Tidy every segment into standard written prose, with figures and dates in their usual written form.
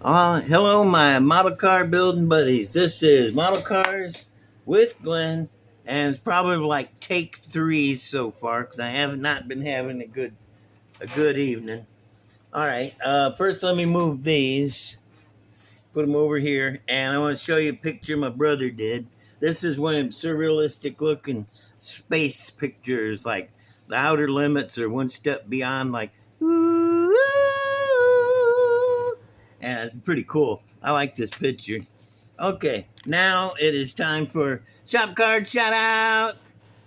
Hello, my model car building buddies. This is Model Cars with Glenn, and it's probably like take three so far because I have not been having a good evening. All right, first let me move these, put them over here, and I want to show you a picture my brother did. This is one of them surrealistic looking space pictures, like the outer limits or one step beyond, like. Ooh, and it's pretty cool. I like this picture. Okay, now it is time for Shop Card Shout Out.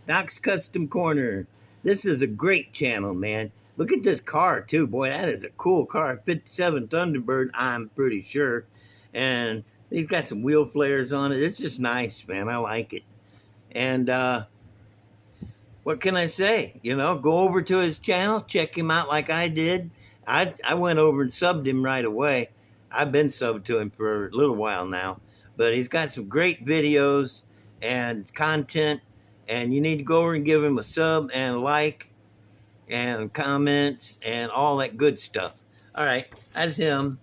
Doc's Custom Corner. This is a great channel, man. Look at this car too, boy. That is a cool car. 57 Thunderbird, I'm pretty sure. And he's got some wheel flares on it. It's just nice, man. I like it. And what can I say? Go over to his channel, check him out like I did. I went over and subbed him right away. I've been subbed to him for a little while now, but he's got some great videos and content, and you need to go over and give him a sub and a like and comments and all that good stuff. All right, that's him.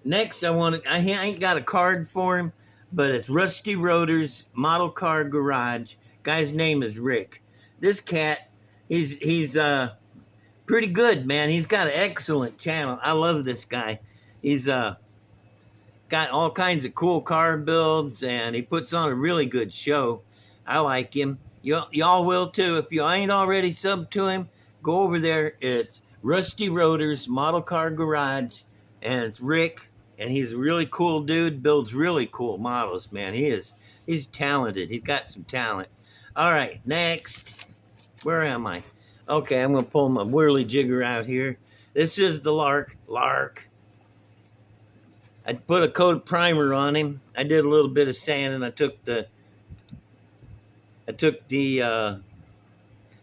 Next, I ain't got a card for him, but it's Rusty Rotors Model Car Garage. Guy's name is Rick. This cat, he's pretty good, man. He's got an excellent channel. I love this guy. He's got all kinds of cool car builds, and he puts on a really good show. I like him. Y'all will too. If you ain't already subbed to him, go over there. It's Rusty Rotors Model Car Garage, and it's Rick, and he's a really cool dude. Builds really cool models, man. He's talented. He's got some talent. All right, next. Where am I? Okay, I'm going to pull my whirly jigger out here. This is the Lark. I put a coat of primer on him. I did a little bit of sand, and I took the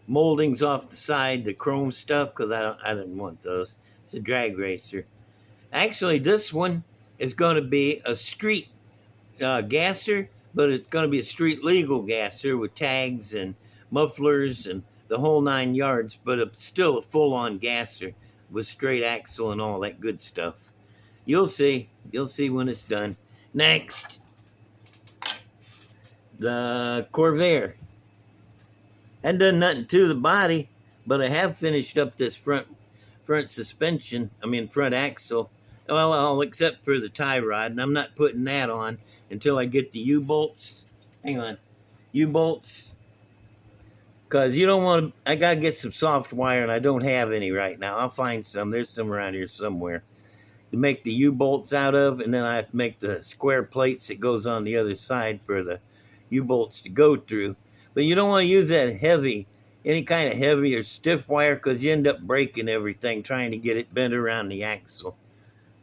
moldings off the side, the chrome stuff, because I didn't want those. It's a drag racer. Actually, this one is going to be a street gasser, but it's going to be a street legal gasser with tags and mufflers and the whole 9 yards, but it's still a full-on gasser with straight axle and all that good stuff. You'll see when it's done. Next, the Corvair. I hadn't done nothing to the body, but I have finished up this front suspension. Front axle. Well, except for the tie rod, and I'm not putting that on until I get the U-bolts. Hang on, U-bolts. Because you don't want to, I got to get some soft wire, and I don't have any right now. I'll find some. There's some around here somewhere to make the U-bolts out of, and then I have to make the square plates that goes on the other side for the U-bolts to go through. But you don't want to use that any kind of heavy or stiff wire, because you end up breaking everything trying to get it bent around the axle.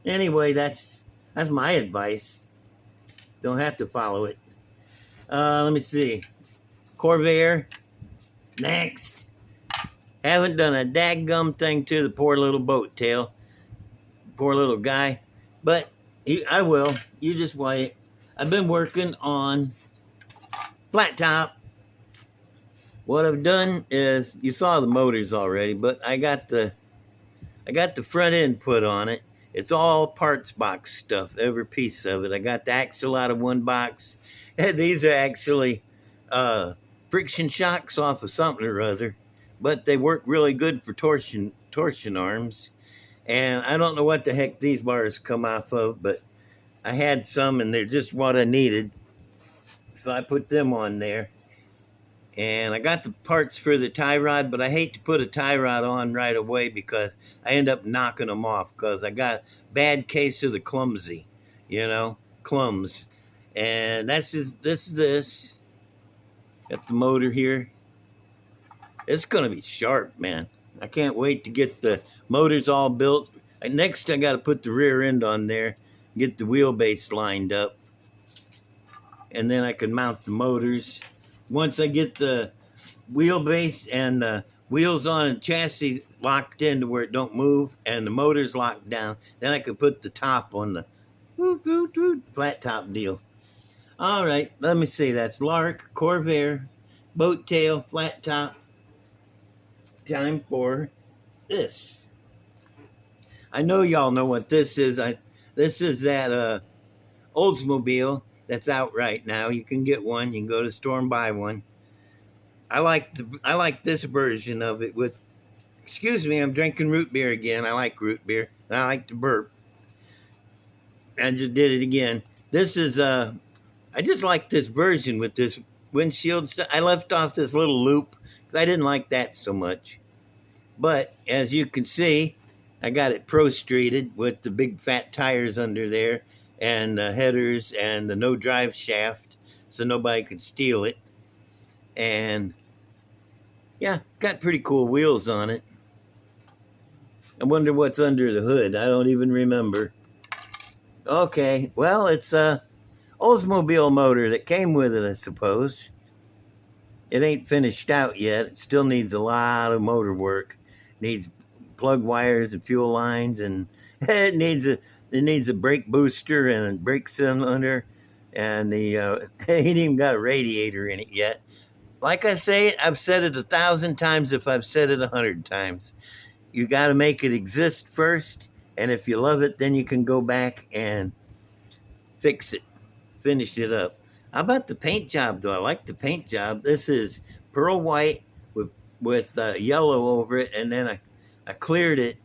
Anyway, that's my advice. Don't have to follow it. Let me see. Corvair. Next. Haven't done a dadgum thing to the poor little boat tail. Poor little guy. But I will. You just wait. I've been working on flat top. What I've done is, you saw the motors already, but I got the front end put on it. It's all parts box stuff, every piece of it. I got the axle out of one box. These are actually friction shocks off of something or other, but they work really good for torsion arms. And I don't know what the heck these bars come off of, but I had some, and they're just what I needed. So I put them on there. And I got the parts for the tie rod, but I hate to put a tie rod on right away because I end up knocking them off, because I got a bad case of the clumsy, clums. And this is this. Got the motor here. It's going to be sharp, man. I can't wait to get the motors all built. Next, I got to put the rear end on there, get the wheelbase lined up, and then I can mount the motors. Once I get the wheelbase and the wheels on and chassis locked in to where it don't move and the motor's locked down, then I can put the top on the flat top deal. All right, let me see. That's Lark, Corvair, boat tail, flat top. Time for this. I know y'all know what this is. This is that Oldsmobile that's out right now. You can get one. You can go to the store and buy one. I like this version of it with. Excuse me, I'm drinking root beer again. I like root beer. I like to burp. I just did it again. This is I just like this version with this windshield stuff. I left off this little loop because I didn't like that so much. But as you can see, I got it pro-streeted with the big fat tires under there and the headers and the no drive shaft so nobody could steal it. And yeah, got pretty cool wheels on it. I wonder what's under the hood. I don't even remember. Okay, well, it's a Oldsmobile motor that came with it, I suppose. It ain't finished out yet. It still needs a lot of motor work. Needs plug wires and fuel lines, and it needs a brake booster and a brake cylinder, and the it ain't even got a radiator in it yet. Like I say, I've said it 1,000 times if I've said it 100 times. You got to make it exist first, and if you love it, then you can go back and fix it, finish it up. How about the paint job, though? I like the paint job. This is pearl white with yellow over it, and then I cleared it.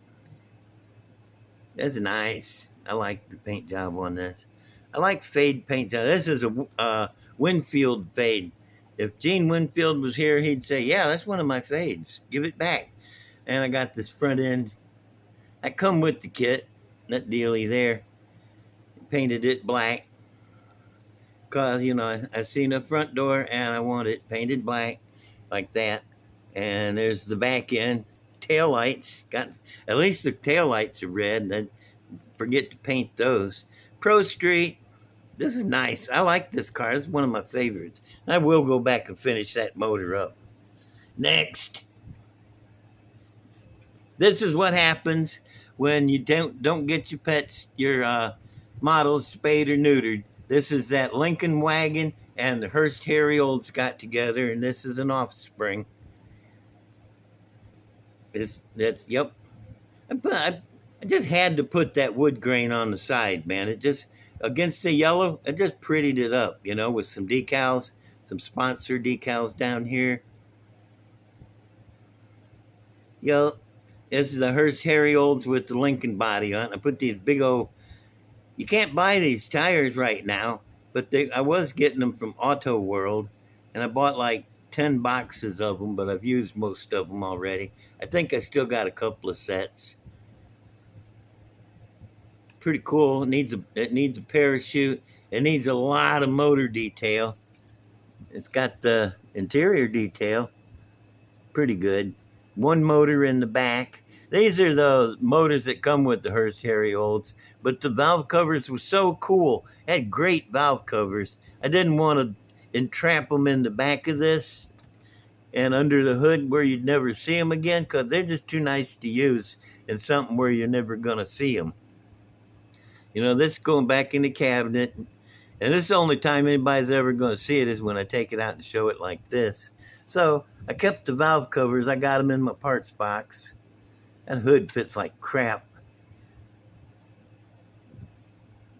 That's nice. I like the paint job on this. I like fade paint job. This is a Winfield fade. If Gene Winfield was here, he'd say, yeah, that's one of my fades. Give it back. And I got this front end. I come with the kit, that dealie there. Painted it black. Because, you know, I seen the front door and I want it painted black like that. And there's the back end. Tail lights. At least the tail lights are red. I forget to paint those. Pro Street. This is nice. I like this car. This is one of my favorites. I will go back and finish that motor up. Next. This is what happens when you don't get your pets, your models spayed or neutered. This is that Lincoln wagon and the Hearst Harry Olds got together, and this is an offspring. Yep. I just had to put that wood grain on the side, man. It just, against the yellow, it just prettied it up, you know, with some decals, some sponsor decals down here. Yo, this is a Hearst Harry Olds with the Lincoln body on it. I put these big old, you can't buy these tires right now, but I was getting them from Auto World, and I bought like 10 boxes of them, but I've used most of them already. I think I still got a couple of sets. Pretty cool. It needs a parachute. It needs a lot of motor detail. It's got the interior detail. Pretty good. One motor in the back. These are those motors that come with the Hearst Harry Olds, but the valve covers were so cool. It had great valve covers. I didn't want to entrap them in the back of this and under the hood where you'd never see them again, because they're just too nice to use in something where you're never going to see them. You know, this going back in the cabinet, and this is the only time anybody's ever going to see it is when I take it out and show it like this. So I kept the valve covers. I got them in my parts box. That hood fits like crap.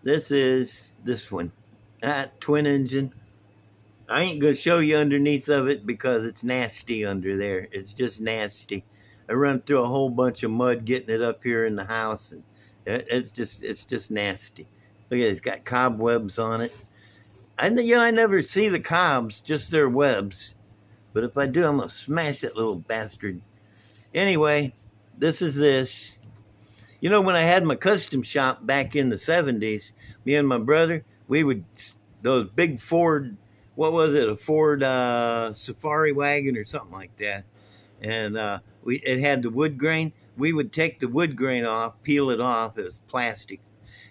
This is this one. Twin engine. I ain't going to show you underneath of it because it's nasty under there. It's just nasty. I run through a whole bunch of mud getting it up here in the house, and it's just nasty. Look at it. It's got cobwebs on it. I never see the cobs, just their webs. But if I do, I'm going to smash that little bastard. Anyway, this is this. You know, when I had my custom shop back in the 70s, me and my brother, we would, those big Ford, what was it, a Ford Safari wagon or something like that. And it had the wood grain. We would take the wood grain off, peel it off. It was plastic.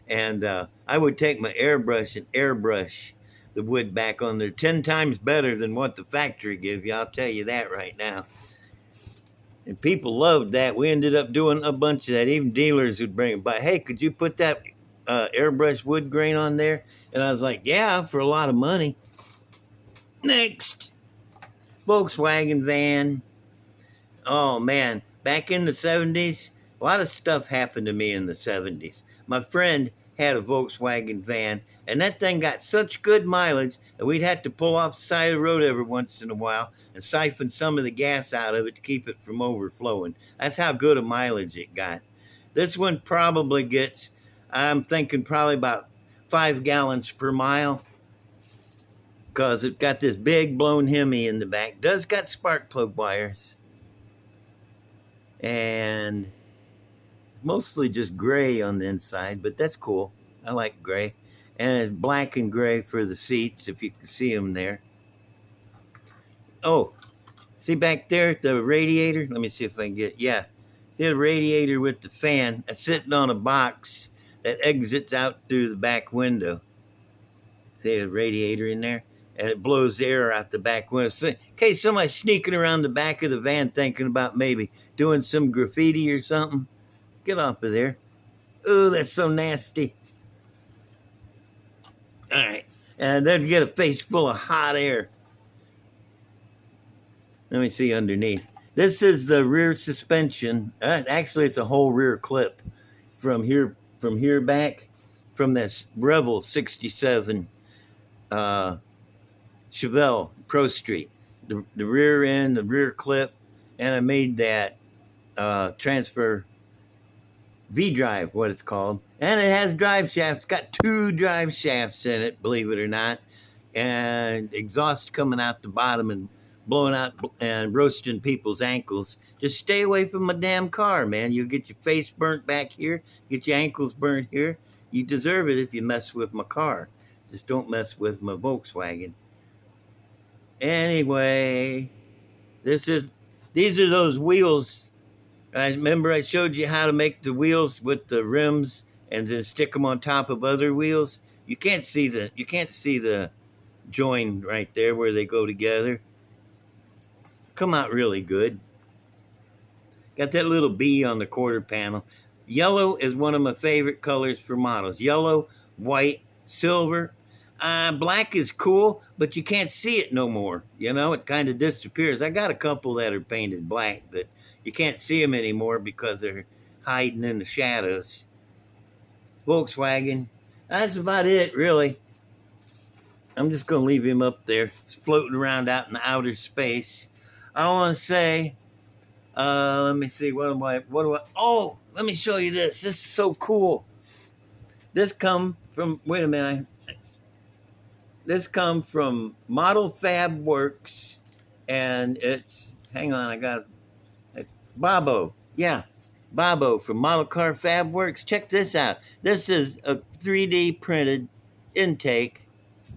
And I would take my airbrush and airbrush the wood back on there. 10 times better than what the factory gives you. I'll tell you that right now. And people loved that. We ended up doing a bunch of that. Even dealers would bring it by. Hey, could you put that airbrush wood grain on there? And I was like, yeah, for a lot of money. Next. Volkswagen van. Oh, man. Back in the 70s, a lot of stuff happened to me in the 70s. My friend had a Volkswagen van, and that thing got such good mileage that we'd have to pull off the side of the road every once in a while and siphon some of the gas out of it to keep it from overflowing. That's how good a mileage it got. This one probably gets, I'm thinking probably about 5 gallons per mile, because it's got this big blown Hemi in the back. Does got spark plug wires. And mostly just gray on the inside, but that's cool. I like gray. And it's black and gray for the seats, if you can see them there. Oh, see back there the radiator? Let me see if I can get, yeah. See the radiator with the fan that's sitting on a box that exits out through the back window. See the radiator in there? And it blows air out the back window. So in case somebody's sneaking around the back of the van thinking about maybe doing some graffiti or something, get off of there. Ooh, that's so nasty. All right. And then get a face full of hot air. Let me see underneath. This is the rear suspension. Actually, it's a whole rear clip from here back, from this Revel 67 Chevelle Pro Street. The rear end, the rear clip, and I made that transfer V-drive, what it's called. And it has drive shafts. It's got 2 drive shafts in it, believe it or not. And exhaust coming out the bottom and blowing out and roasting people's ankles. Just stay away from my damn car, man. You'll get your face burnt back here, get your ankles burnt here. You deserve it if you mess with my car. Just don't mess with my Volkswagen. Anyway, these are those wheels. I remember I showed you how to make the wheels with the rims and then stick them on top of other wheels. You can't see the join right there where they go together. Come out really good. Got that little B on the quarter panel. Yellow is one of my favorite colors for models. Yellow, white, silver. Black is cool, but you can't see it no more. You know, it kind of disappears. I got a couple that are painted black, but you can't see them anymore because they're hiding in the shadows. Volkswagen. That's about it, really. I'm just going to leave him up there. He's floating around out in the outer space. I want to say, let me see, oh, let me show you this. This is so cool. This come from, wait a minute. This come from Model Fab Works, and it's, hang on, I got it. Bobo. Yeah, Bobo from Model Car Fab Works. Check this out. This is a 3D printed intake.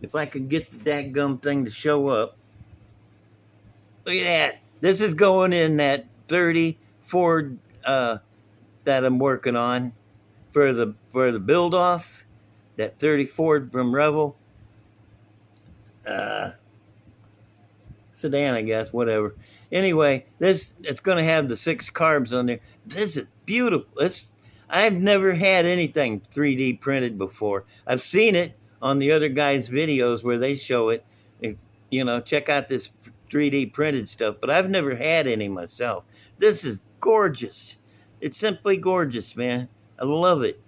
If I could get the dadgum thing to show up. Look at that. This is going in that 30 Ford that I'm working on for the build off. That 30 Ford from Revel. Sedan, I guess, whatever. Anyway, it's going to have the 6 carbs on there. This is beautiful. I've never had anything 3D printed before. I've seen it on the other guys' videos where they show it. You know, check out this 3D printed stuff, but I've never had any myself. This is gorgeous. It's simply gorgeous, man. I love it.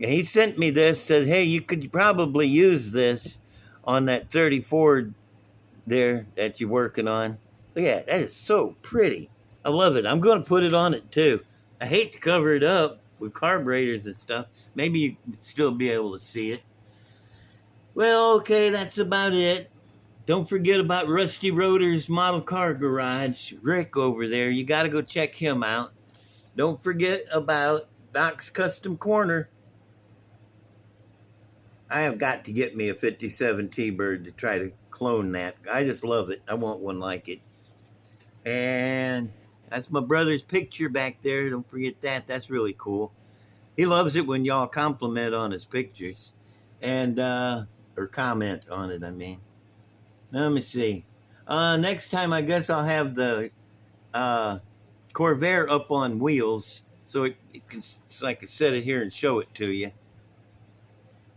And he sent me this, said, hey, you could probably use this on that 30 Ford there that you're working on. Look at that. That is so pretty. I love it. I'm going to put it on it too. I hate to cover it up with carburetors and stuff. Maybe you'd still be able to see it. Well, okay, that's about it. Don't forget about Rusty Rotor's Model Car Garage. Rick over there. You got to go check him out. Don't forget about Doc's Custom Corner. I have got to get me a 57 T-Bird to try to clone that. I just love it. I want one like it. And that's my brother's picture back there. Don't forget that. That's really cool. He loves it when y'all compliment on his pictures. And, or comment on it, I mean. Let me see. Next time, I guess I'll have the Corvair up on wheels. So I can set it here and show it to you.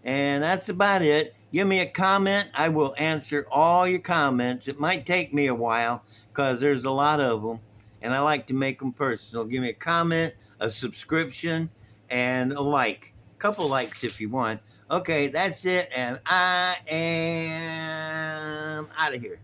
And that's about it. Give me a comment. I will answer all your comments. It might take me a while because there's a lot of them. And I like to make them personal. Give me a comment, a subscription, and a like. couple likes if you want. Okay, that's it, and I am out of here.